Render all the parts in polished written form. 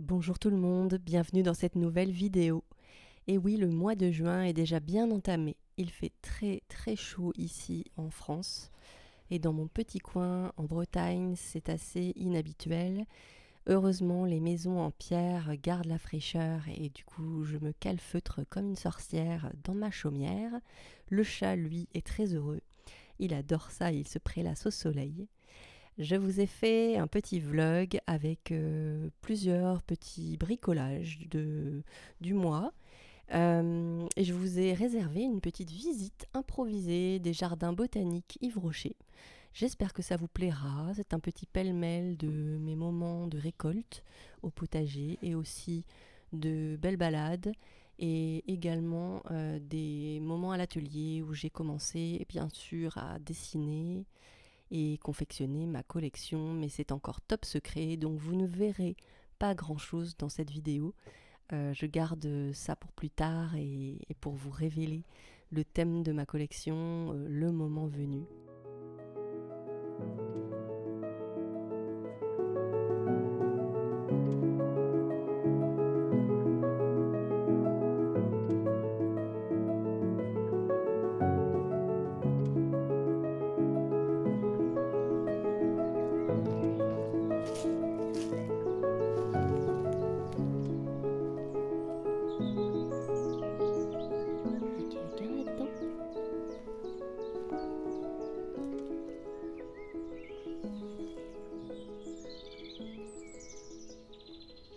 Bonjour tout le monde, bienvenue dans cette nouvelle vidéo. Et oui, le mois de juin est déjà bien entamé. Il fait très très chaud ici en France. Et dans mon petit coin en Bretagne, c'est assez inhabituel. Heureusement, les maisons en pierre gardent la fraîcheur et du coup, je me calfeutre comme une sorcière dans ma chaumière. Le chat, lui, est très heureux. Il adore ça, il se prélasse au soleil. Je vous ai fait un petit vlog avec plusieurs petits bricolages du mois. Et je vous ai réservé une petite visite improvisée des jardins botaniques Yves Rocher. J'espère que ça vous plaira. C'est un petit pêle-mêle de mes moments de récolte au potager et aussi de belles balades et également des moments à l'atelier où j'ai commencé bien sûr à dessiner et confectionner ma collection, mais c'est encore top secret, donc vous ne verrez pas grand-chose dans cette vidéo. Je garde ça pour plus tard et pour vous révéler le thème de ma collection, le moment venu. Il y a quelqu'un là-dedans?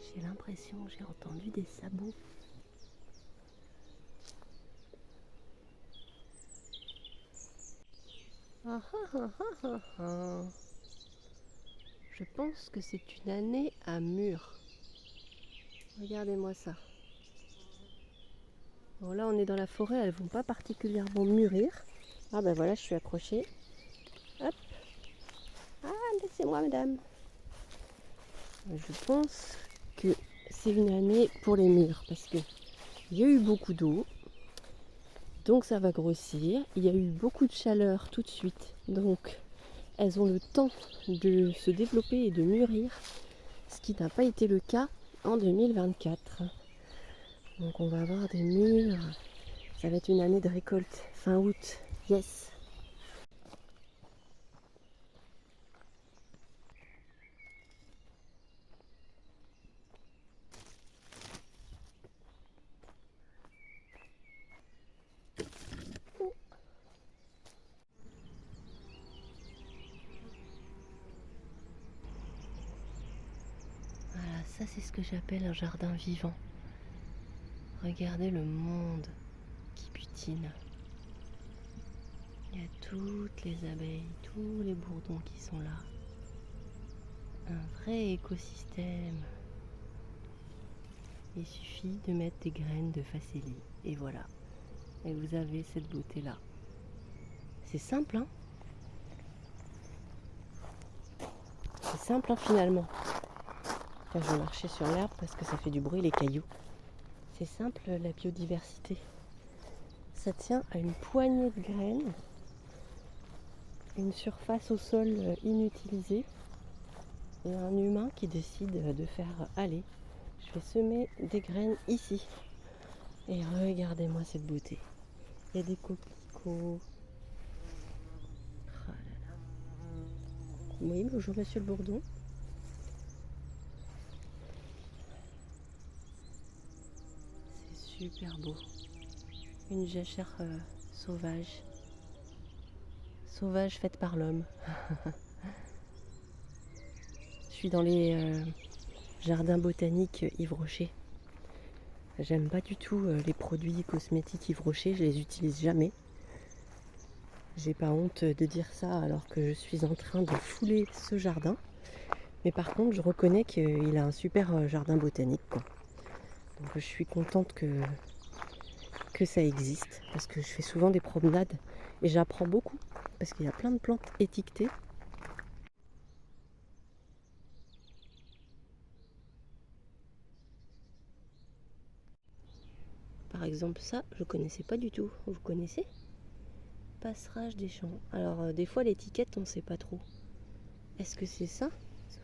J'ai l'impression que j'ai entendu des sabots. Ah ah ah ah ah ah. Je pense que c'est une année à mûr. Regardez-moi ça. Bon là on est dans la forêt, elles vont pas particulièrement mûrir. Ah ben voilà, je suis accrochée. Hop. Ah, laissez-moi madame. Je pense que c'est une année pour les mûres parce qu'il y a eu beaucoup d'eau, donc ça va grossir. Il y a eu beaucoup de chaleur tout de suite, donc elles ont le temps de se développer et de mûrir, ce qui n'a pas été le cas en 2024. Donc on va avoir des mûres. Ça va être une année de récolte fin août. Yes! Voilà, ça c'est ce que j'appelle un jardin vivant. Regardez le monde qui butine. Il y a toutes les abeilles, tous les bourdons qui sont là. Un vrai écosystème. Il suffit de mettre des graines de facélie et voilà. Et vous avez cette beauté-là. C'est simple, hein? C'est simple, hein, finalement. Enfin, je vais marcher sur l'herbe parce que ça fait du bruit, les cailloux. C'est simple, la biodiversité. Ça tient à une poignée de graines, une surface au sol inutilisée et un humain qui décide de faire allez, je vais semer des graines ici. Et regardez-moi cette beauté. Il y a des coquelicots. Oh là là. Oui, bonjour monsieur le bourdon. C'est super beau. Une jachère sauvage. Sauvage faite par l'homme. Je suis dans les jardins botaniques Yves Rocher. J'aime pas du tout les produits cosmétiques Yves Rocher, je les utilise jamais. J'ai pas honte de dire ça alors que je suis en train de fouler ce jardin. Mais par contre, je reconnais qu'il a un super jardin botanique, quoi. Donc je suis contente que ça existe parce que je fais souvent des promenades et j'apprends beaucoup parce qu'il y a plein de plantes étiquetées. Par exemple, ça, je connaissais pas du tout. Vous connaissez? Passerage des champs. Alors, des fois, l'étiquette, on ne sait pas trop. Est-ce que c'est ça?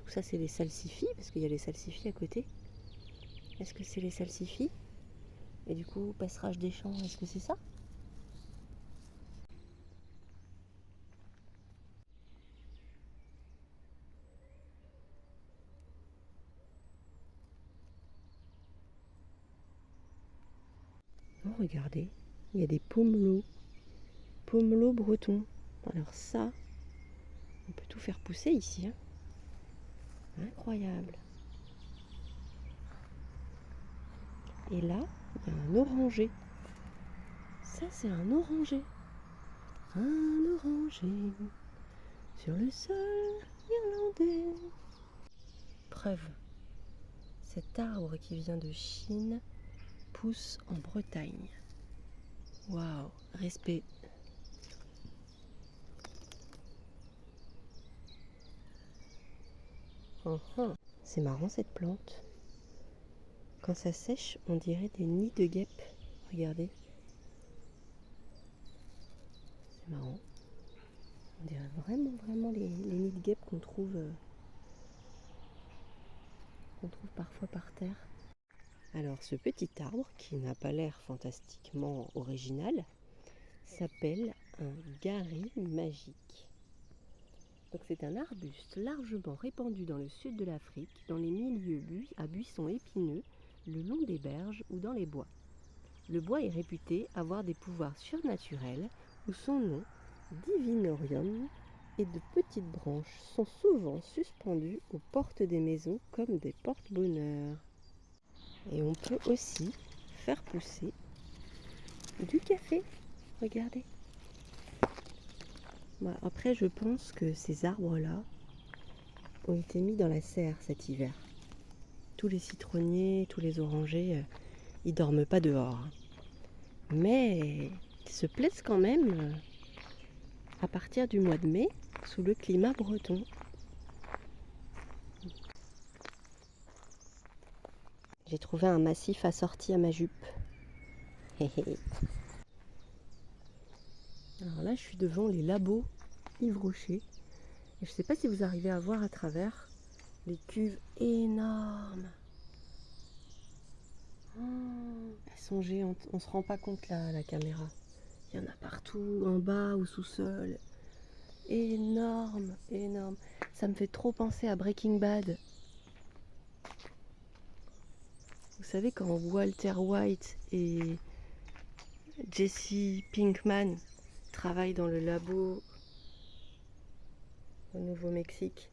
Ça, c'est les salsifis, parce qu'il y a les salsifis à côté. Est-ce que c'est les salsifis? Et du coup, passerage des champs, est-ce que c'est ça? Oh, regardez, il y a des pomelos. Pomelos bretons. Alors ça, on peut tout faire pousser ici. Hein. Incroyable. Et là, il y a un oranger. Ça, c'est un oranger. Un oranger sur le sol irlandais. Preuve. Cet arbre qui vient de Chine pousse en Bretagne. Waouh, respect. C'est marrant cette plante. Quand ça sèche, on dirait des nids de guêpes. Regardez. C'est marrant. On dirait vraiment les nids de guêpes qu'on trouve parfois par terre. Alors ce petit arbre, qui n'a pas l'air fantastiquement original, s'appelle un gari magique. Donc c'est un arbuste largement répandu dans le sud de l'Afrique, dans les milieux à buissons épineux, le long des berges ou dans les bois. Le bois est réputé avoir des pouvoirs surnaturels, où son nom, Divinorium, et de petites branches sont souvent suspendues aux portes des maisons comme des porte-bonheur. Et on peut aussi faire pousser du café. Regardez. Bon, après, je pense que ces arbres-là ont été mis dans la serre cet hiver. Tous les citronniers, tous les orangers, ils dorment pas dehors. Mais ils se plaisent quand même à partir du mois de mai sous le climat breton. J'ai trouvé un massif assorti à ma jupe. Alors là, je suis devant les labos Yves Rocher. Et je ne sais pas si vous arrivez à voir à travers les cuves énormes. Oh, elles sont géantes. On ne se rend pas compte là à la caméra. Il y en a partout, en bas, au sous-sol. Énorme, énorme. Ça me fait trop penser à Breaking Bad. Vous savez quand Walter White et Jesse Pinkman travaillent dans le labo au Nouveau-Mexique.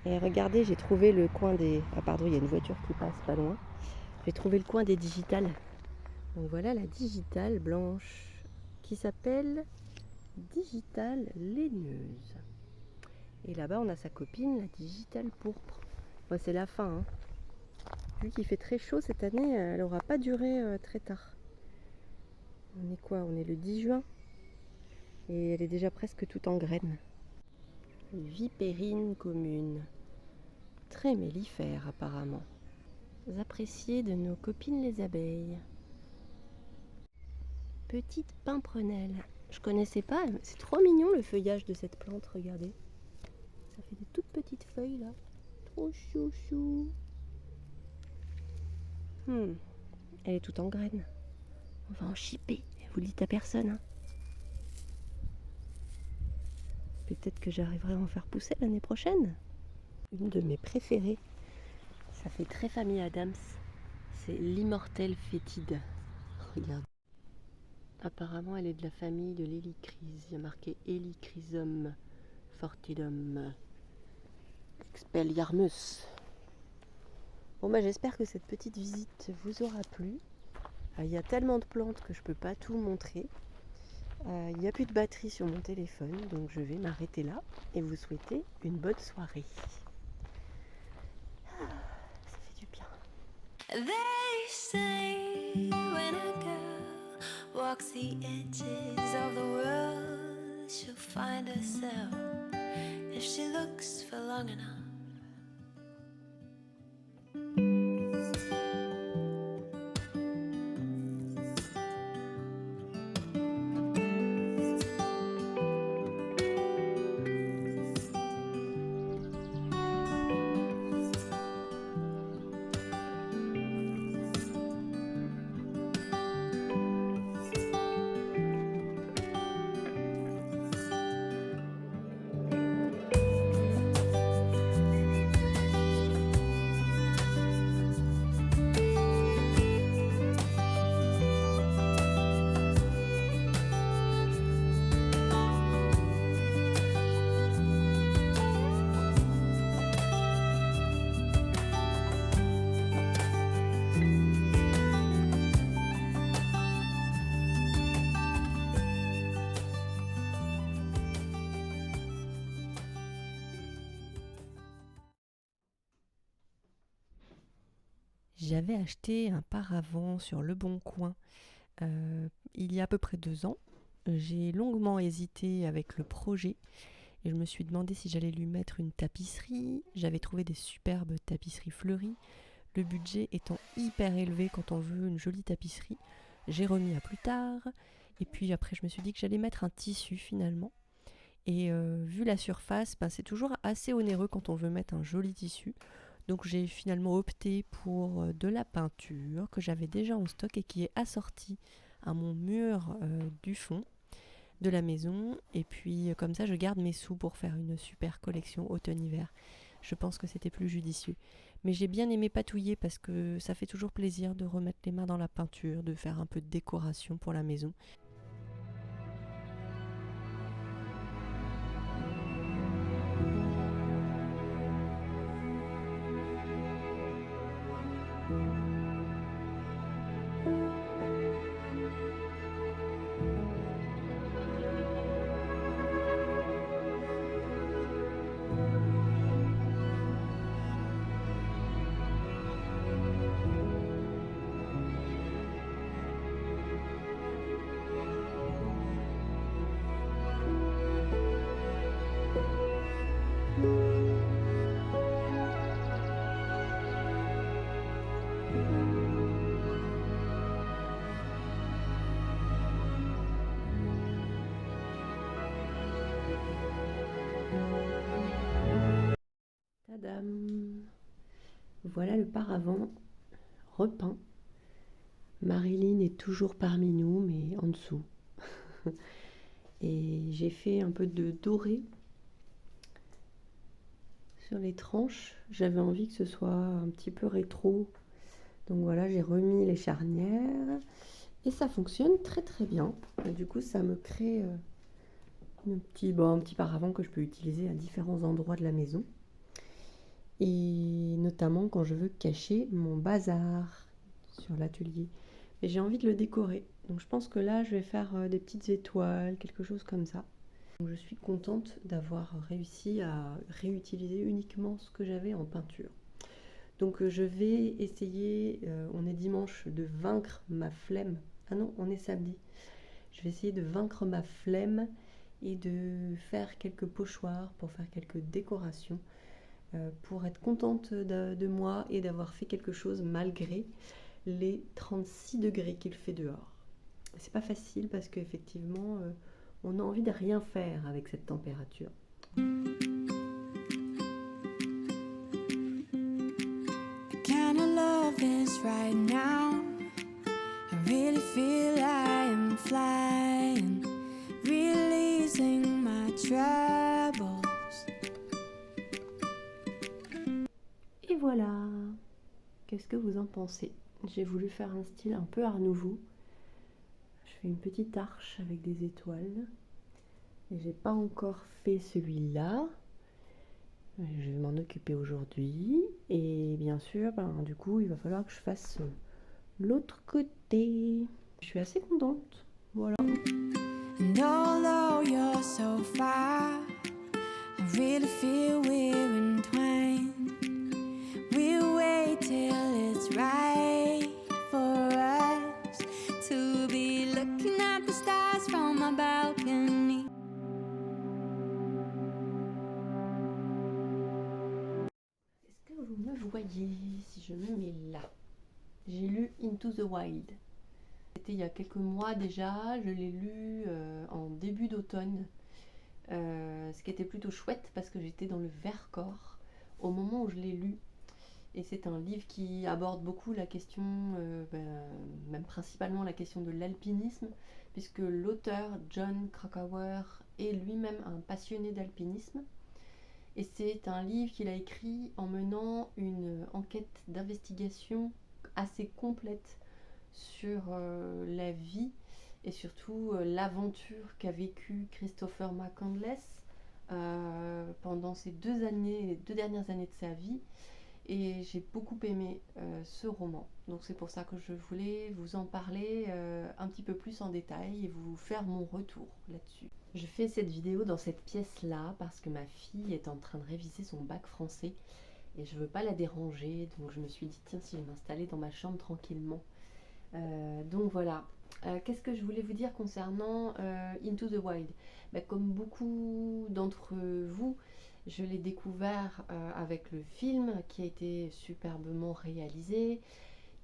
Et regardez, j'ai trouvé le coin des... Ah pardon, il y a une voiture qui passe pas loin. J'ai trouvé le coin des digitales. Donc voilà la digitale blanche qui s'appelle digitale laineuse. Et là-bas, on a sa copine, la digitale pourpre. Bon, c'est la fin. Hein. Vu qu'il fait très chaud cette année, elle n'aura pas duré très tard. On est quoi? On est le 10 juin. Et elle est déjà presque toute en graines. Vipérine commune. Très mellifère apparemment. Appréciée de nos copines les abeilles. Petite pimprenelle. Je connaissais pas, c'est trop mignon le feuillage de cette plante, regardez. Ça fait des toutes petites feuilles là. Trop chouchou. Elle est toute en graines. On va en chipper. Vous le dites à personne. Hein. Peut-être que j'arriverai à en faire pousser l'année prochaine. Une de mes préférées. Ça fait très famille Adams. C'est l'immortelle fétide. Regarde. Apparemment, elle est de la famille de l'hélicryse. Il y a marqué Helichrysum fortidum expelliarmus. Bon, bah, j'espère que cette petite visite vous aura plu. Il y a tellement de plantes que je ne peux pas tout montrer. Il n'y a plus de batterie sur mon téléphone, donc je vais m'arrêter là et vous souhaiter une bonne soirée. Ça fait du bien. They say when a girl walks the edges of the world, she'll find herself if she looks for long enough. J'avais acheté un paravent sur Le Bon Coin il y a à peu près 2 ans. J'ai longuement hésité avec le projet et je me suis demandé si j'allais lui mettre une tapisserie. J'avais trouvé des superbes tapisseries fleuries. Le budget étant hyper élevé quand on veut une jolie tapisserie, j'ai remis à plus tard. Et puis après, je me suis dit que j'allais mettre un tissu finalement. Et vu la surface, c'est toujours assez onéreux quand on veut mettre un joli tissu. Donc j'ai finalement opté pour de la peinture que j'avais déjà en stock et qui est assortie à mon mur du fond de la maison. Et puis comme ça, je garde mes sous pour faire une super collection automne-hiver. Je pense que c'était plus judicieux. Mais j'ai bien aimé patouiller parce que ça fait toujours plaisir de remettre les mains dans la peinture, de faire un peu de décoration pour la maison. Tadam! Voilà le paravent repeint. Marilyn est toujours parmi nous, mais en dessous. Et j'ai fait un peu de doré sur les tranches. J'avais envie que ce soit un petit peu rétro. Donc voilà, j'ai remis les charnières. Et ça fonctionne très très bien. Et du coup, ça me crée un petit paravent que je peux utiliser à différents endroits de la maison. Et notamment quand je veux cacher mon bazar sur l'atelier. Et j'ai envie de le décorer. Donc je pense que là, je vais faire des petites étoiles, quelque chose comme ça. Donc je suis contente d'avoir réussi à réutiliser uniquement ce que j'avais en peinture. Donc je vais essayer, on est dimanche, de vaincre ma flemme. Ah non, on est samedi. Je vais essayer de vaincre ma flemme et de faire quelques pochoirs pour faire quelques décorations. Pour être contente de moi et d'avoir fait quelque chose malgré les 36 degrés qu'il fait dehors. C'est pas facile parce qu'effectivement, on a envie de rien faire avec cette température. Kind of love this right now. I really feel I am flying, releasing my troubles. Et voilà. Qu'est-ce que vous en pensez? J'ai voulu faire un style un peu art nouveau. Je fais une petite arche avec des étoiles. Et j'ai pas encore fait celui-là. Je vais m'en occuper aujourd'hui. Et bien sûr, du coup, il va falloir que je fasse l'autre côté. Je suis assez contente. Voilà. And although you're so far, I really feel we're entwined. We'll wait till it's right for us to be looking at the stars from my balcony. Est-ce que vous me voyez si je me mets là? J'ai lu Into the Wild. C'était il y a quelques mois déjà, je l'ai lu en début d'automne, ce qui était plutôt chouette parce que j'étais dans le Vercors au moment où je l'ai lu. Et c'est un livre qui aborde beaucoup la question, même principalement la question de l'alpinisme, puisque l'auteur Jon Krakauer est lui-même un passionné d'alpinisme. Et c'est un livre qu'il a écrit en menant une enquête d'investigation assez complète sur la vie et surtout l'aventure qu'a vécu Christopher McCandless pendant ces 2 dernières années de sa vie. Et j'ai beaucoup aimé ce roman. Donc c'est pour ça que je voulais vous en parler un petit peu plus en détail et vous faire mon retour là-dessus. Je fais cette vidéo dans cette pièce-là parce que ma fille est en train de réviser son bac français et je veux pas la déranger, donc je me suis dit tiens si je m'installais dans ma chambre tranquillement. Donc voilà. Qu'est-ce que je voulais vous dire concernant Into the Wild? Comme beaucoup d'entre vous, je l'ai découvert avec le film qui a été superbement réalisé,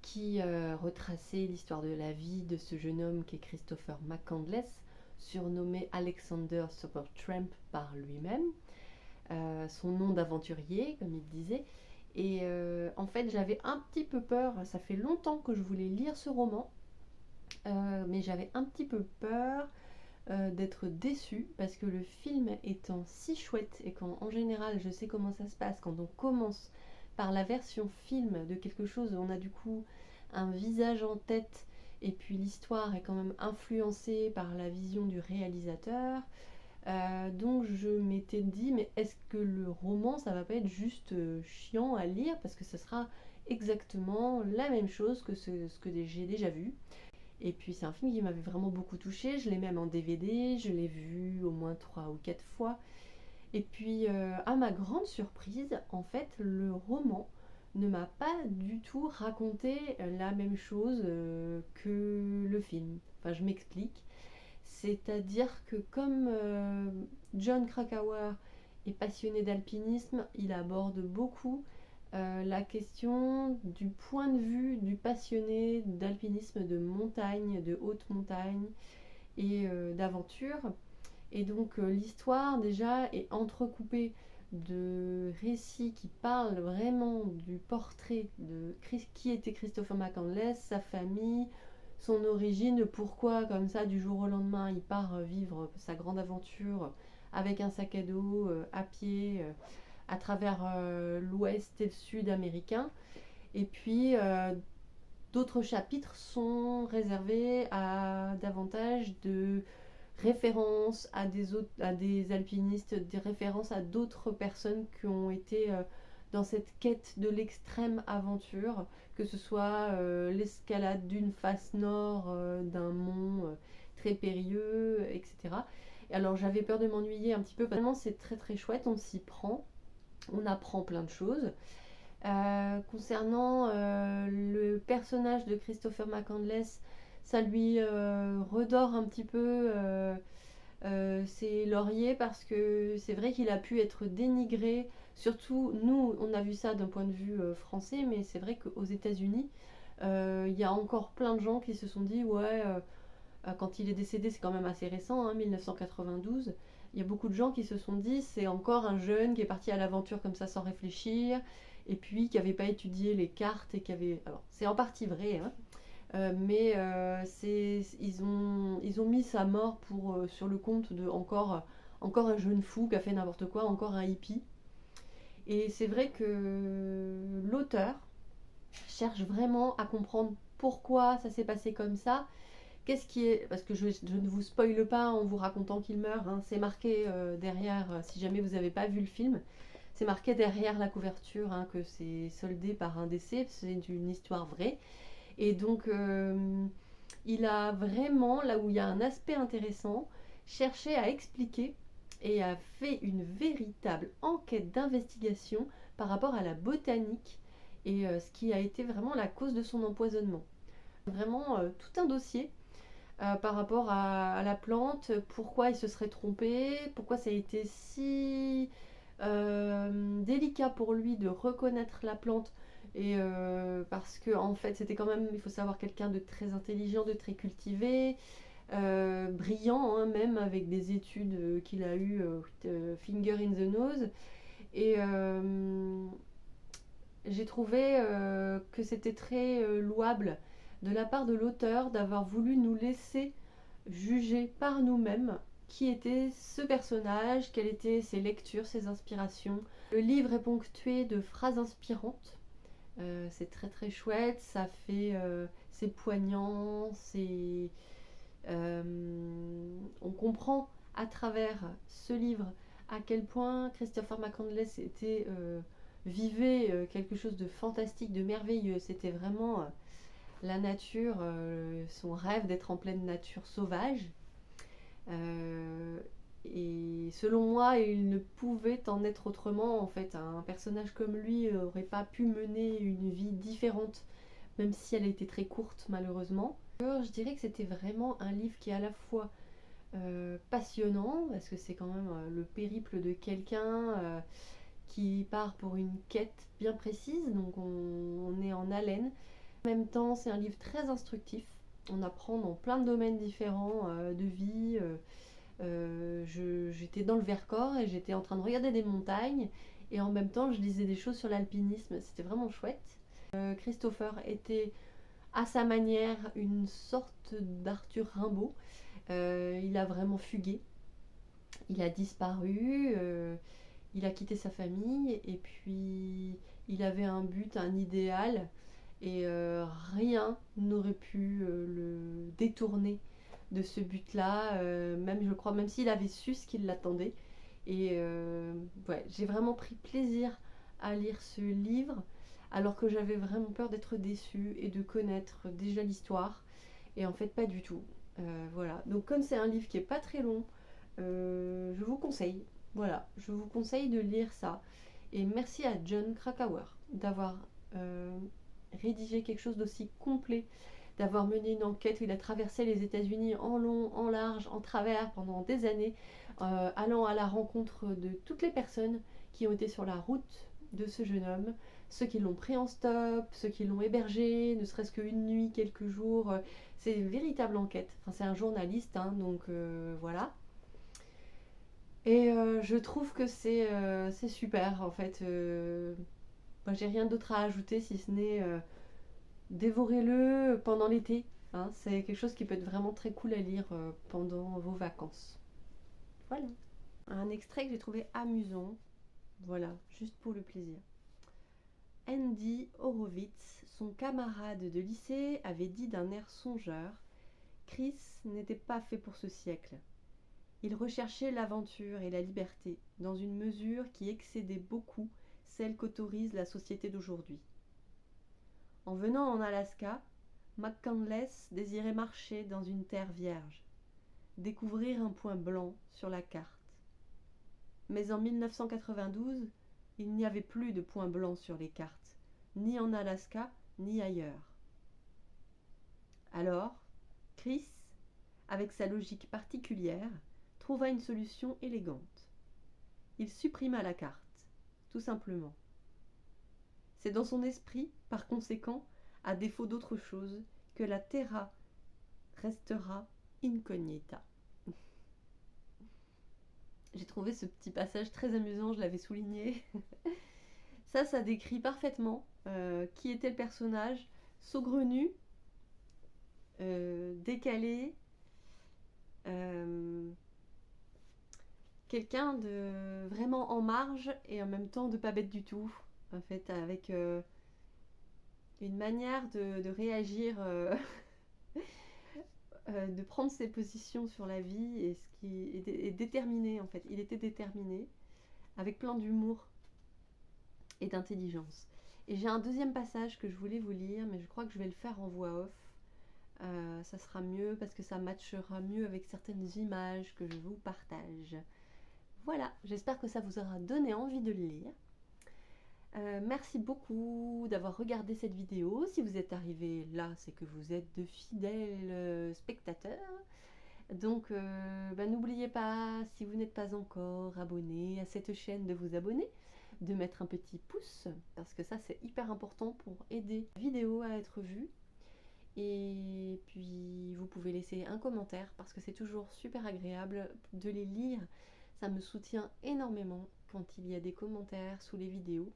qui retraçait l'histoire de la vie de ce jeune homme qui est Christopher McCandless, surnommé Alexander Supertramp par lui-même, son nom d'aventurier, comme il disait. Et en fait, j'avais un petit peu peur, ça fait longtemps que je voulais lire ce roman, mais j'avais un petit peu peur d'être déçue, parce que le film étant si chouette, et quand en général je sais comment ça se passe, quand on commence par la version film de quelque chose, on a du coup un visage en tête, et puis l'histoire est quand même influencée par la vision du réalisateur. Donc je m'étais dit, mais est-ce que le roman, ça va pas être juste chiant à lire, parce que ce sera exactement la même chose que ce que j'ai déjà vu. Et puis c'est un film qui m'avait vraiment beaucoup touchée, je l'ai même en DVD, je l'ai vu au moins 3 ou 4 fois. Et puis à ma grande surprise, en fait, le roman ne m'a pas du tout raconté la même chose que le film. Enfin, je m'explique. C'est-à-dire que comme John Krakauer est passionné d'alpinisme, il aborde beaucoup la question du point de vue du passionné d'alpinisme de montagne, de haute montagne et d'aventure. Et donc l'histoire déjà est entrecoupée de récits qui parlent vraiment du portrait de qui était Christopher McCandless, sa famille, son origine, pourquoi comme ça du jour au lendemain il part vivre sa grande aventure avec un sac à dos, à pied, à travers l'ouest et le sud américain. Et puis d'autres chapitres sont réservés à davantage de références à des alpinistes, des références à d'autres personnes qui ont été dans cette quête de l'extrême aventure, que ce soit l'escalade d'une face nord d'un mont très périlleux, etc. Et alors j'avais peur de m'ennuyer un petit peu, vraiment c'est très très chouette, on s'y prend, on apprend plein de choses. Concernant le personnage de Christopher McCandless, ça lui redore un petit peu ses lauriers, parce que c'est vrai qu'il a pu être dénigré. Surtout, nous, on a vu ça d'un point de vue français, mais c'est vrai qu'aux États-Unis, il y a encore plein de gens qui se sont dit ouais, quand il est décédé, c'est quand même assez récent, hein, 1992. Il y a beaucoup de gens qui se sont dit c'est encore un jeune qui est parti à l'aventure comme ça sans réfléchir, et puis qui n'avait pas étudié les cartes et qui avait. Alors, c'est en partie vrai, hein, mais ils ont mis sa mort sur le compte de encore un jeune fou qui a fait n'importe quoi, encore un hippie. Et c'est vrai que l'auteur cherche vraiment à comprendre pourquoi ça s'est passé comme ça. Qu'est-ce qui est. Parce que je ne vous spoile pas en vous racontant qu'il meurt, hein, c'est marqué derrière, si jamais vous n'avez pas vu le film, c'est marqué derrière la couverture, hein, que c'est soldé par un décès, c'est une histoire vraie. Et donc, il a vraiment, là où il y a un aspect intéressant, cherché à expliquer et a fait une véritable enquête d'investigation par rapport à la botanique et ce qui a été vraiment la cause de son empoisonnement. Vraiment tout un dossier par rapport à la plante, pourquoi il se serait trompé, pourquoi ça a été si délicat pour lui de reconnaître la plante, et parce que en fait c'était quand même, il faut savoir, quelqu'un de très intelligent, de très cultivé, brillant, hein, même avec des études qu'il a eues, finger in the nose. Et j'ai trouvé que c'était très louable de la part de l'auteur d'avoir voulu nous laisser juger par nous-mêmes qui était ce personnage, quelles étaient ses lectures, ses inspirations. Le livre est ponctué de phrases inspirantes. C'est très très chouette, ça fait, c'est poignant, on comprend à travers ce livre à quel point Christopher McCandless vivait quelque chose de fantastique, de merveilleux. C'était vraiment la nature, son rêve d'être en pleine nature sauvage. Et selon moi, il ne pouvait en être autrement. En fait, un personnage comme lui n'aurait pas pu mener une vie différente, même si elle a été très courte malheureusement. Je dirais que c'était vraiment un livre qui est à la fois passionnant, parce que c'est quand même le périple de quelqu'un qui part pour une quête bien précise, donc on est en haleine. En même temps, c'est un livre très instructif. On apprend dans plein de domaines différents de vie. J'étais dans le Vercors et j'étais en train de regarder des montagnes et en même temps je lisais des choses sur l'alpinisme, c'était vraiment chouette. Christopher était à sa manière une sorte d'Arthur Rimbaud. Il a vraiment fugué, il a disparu, il a quitté sa famille et puis il avait un but, un idéal et rien n'aurait pu le détourner de ce but-là, même je crois, même s'il avait su ce qui l'attendait. Et ouais, j'ai vraiment pris plaisir à lire ce livre, alors que j'avais vraiment peur d'être déçue et de connaître déjà l'histoire. Et en fait, pas du tout. Voilà. Donc comme c'est un livre qui est pas très long, je vous conseille. Voilà, je vous conseille de lire ça. Et merci à Jon Krakauer d'avoir rédigé quelque chose d'aussi complet, d'avoir mené une enquête où il a traversé les États-Unis en long, en large, en travers pendant des années, allant à la rencontre de toutes les personnes qui ont été sur la route de ce jeune homme, ceux qui l'ont pris en stop, ceux qui l'ont hébergé, ne serait-ce qu'une nuit, quelques jours. C'est une véritable enquête. Enfin, c'est un journaliste, hein, donc voilà. Et je trouve que c'est super, en fait. Moi, j'ai rien d'autre à ajouter si ce n'est dévorez-le pendant l'été. Hein. C'est quelque chose qui peut être vraiment très cool à lire pendant vos vacances. Voilà. Un extrait que j'ai trouvé amusant. Voilà, juste pour le plaisir. Andy Horowitz, son camarade de lycée, avait dit d'un air songeur: Chris n'était pas fait pour ce siècle. Il recherchait l'aventure et la liberté, dans une mesure qui excédait beaucoup celle qu'autorise la société d'aujourd'hui. En venant en Alaska, McCandless désirait marcher dans une terre vierge, découvrir un point blanc sur la carte. Mais en 1992, il n'y avait plus de point blanc sur les cartes, ni en Alaska, ni ailleurs. Alors, Chris, avec sa logique particulière, trouva une solution élégante. Il supprima la carte, tout simplement. C'est dans son esprit, par conséquent, à défaut d'autre chose, que la terra restera incognita. J'ai trouvé ce petit passage très amusant, je l'avais souligné. Ça décrit parfaitement qui était le personnage, saugrenu, décalé, quelqu'un de vraiment en marge et en même temps de pas bête du tout, en fait, avec une manière de réagir, de prendre ses positions sur la vie et ce qui est déterminé en fait. Il était déterminé, avec plein d'humour et d'intelligence. Et j'ai un deuxième passage que je voulais vous lire, mais je crois que je vais le faire en voix off. Ça sera mieux parce que ça matchera mieux avec certaines images que je vous partage. Voilà, j'espère que ça vous aura donné envie de le lire. Merci beaucoup d'avoir regardé cette vidéo. Si vous êtes arrivé là, c'est que vous êtes de fidèles spectateurs. Donc n'oubliez pas, si vous n'êtes pas encore abonné à cette chaîne, de vous abonner, de mettre un petit pouce, parce que ça c'est hyper important pour aider la vidéo à être vue. Et puis vous pouvez laisser un commentaire, parce que c'est toujours super agréable de les lire. Ça me soutient énormément quand il y a des commentaires sous les vidéos.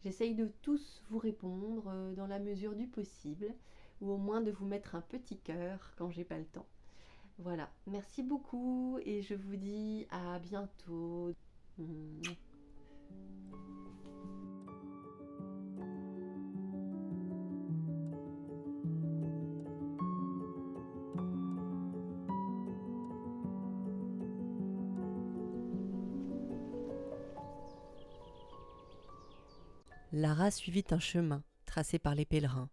J'essaye de tous vous répondre dans la mesure du possible, ou au moins de vous mettre un petit cœur quand j'ai pas le temps. Voilà, merci beaucoup et je vous dis à bientôt. Lara suivit un chemin tracé par les pèlerins.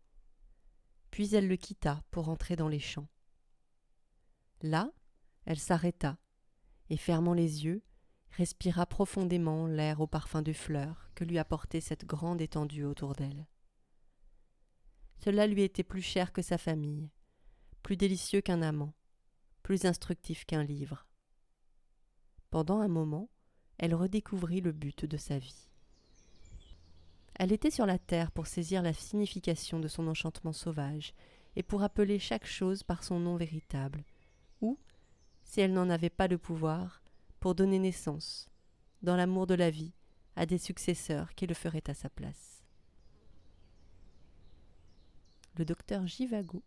Puis elle le quitta pour entrer dans les champs. Là, elle s'arrêta et, fermant les yeux, respira profondément l'air au parfum de fleurs que lui apportait cette grande étendue autour d'elle. Cela lui était plus cher que sa famille, plus délicieux qu'un amant, plus instructif qu'un livre. Pendant un moment, elle redécouvrit le but de sa vie. Elle était sur la terre pour saisir la signification de son enchantement sauvage et pour appeler chaque chose par son nom véritable, ou, si elle n'en avait pas le pouvoir, pour donner naissance, dans l'amour de la vie, à des successeurs qui le feraient à sa place. Le docteur Jivago